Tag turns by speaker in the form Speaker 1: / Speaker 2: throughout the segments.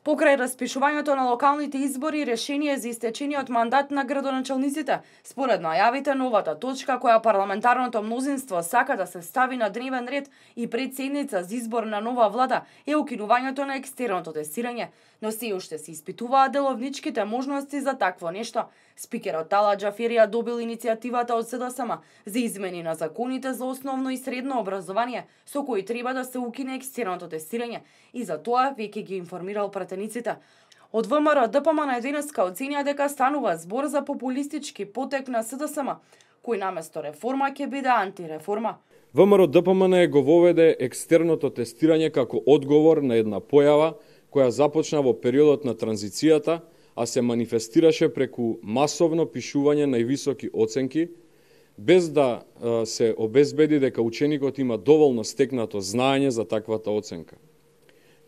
Speaker 1: Покрај распишувањето на локалните избори, решение за истечениот мандат на градоначалниците, според најавите, новата точка која парламентарното мнозинство сака да се стави на дневен ред и пред седница за избор на нова влада е укинувањето на екстерното тестирање, но се уште се испитуваат деловничките можности за такво нешто. Спикерот Тала Џаферија добил иницијативата од СДСМ за измени на законите за основно и средно образование, со кои треба да се укине екстерното тестирање, и за тоа веќе ги информирал пратениците. Од ВМРО ДПМН денеска оценија дека станува збор за популистички потек на СДСМ, кој наместо реформа ќе биде антиреформа.
Speaker 2: ВМРО ДПМН го воведе екстерното тестирање како одговор на една појава која започна во периодот на транзицијата, а се манифестираше преку масовно пишување највисоки оценки, без да се обезбеди дека ученикот има доволно стекнато знаење за таквата оценка.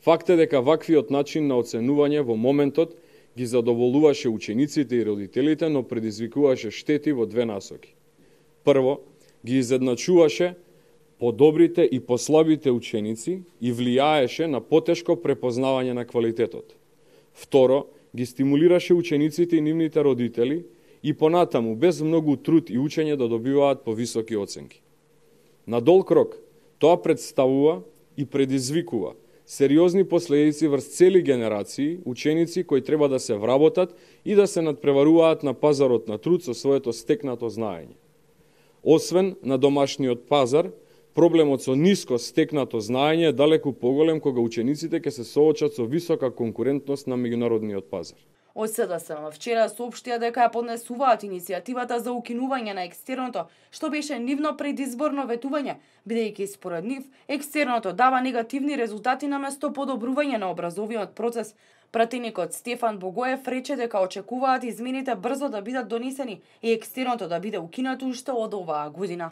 Speaker 2: Факт е дека ваквиот начин на оценување во моментот ги задоволуваше учениците и родителите, но предизвикуваше штети во две насоки. Прво, ги изедначуваше подобрите и послабите ученици и влијаеше на потешко препознавање на квалитетот. Второ, ги стимулираше учениците и нивните родители и понатаму, без многу труд и учење, да добиваат повисоки оценки. На долг рок, тоа представува и предизвикува сериозни последици врз цели генерации ученици кои треба да се вработат и да се надпреваруваат на пазарот на труд со своето стекнато знаење. Освен на домашниот пазар, проблемот со ниско стекнато знаење е далеку поголем кога учениците ќе се соочат со висока конкурентност на меѓународниот пазар.
Speaker 1: Од СДСМ вчера соопштија дека ја поднесуваат иницијативата за укинување на екстерното, што беше нивно предизборно ветување, бидејќи според нив екстерното дава негативни резултати наместо подобрување на образовниот процес. Пратеникот Стефан Богоев рече дека очекуваат измените брзо да бидат донесени и екстерното да биде укинато уште од оваа година.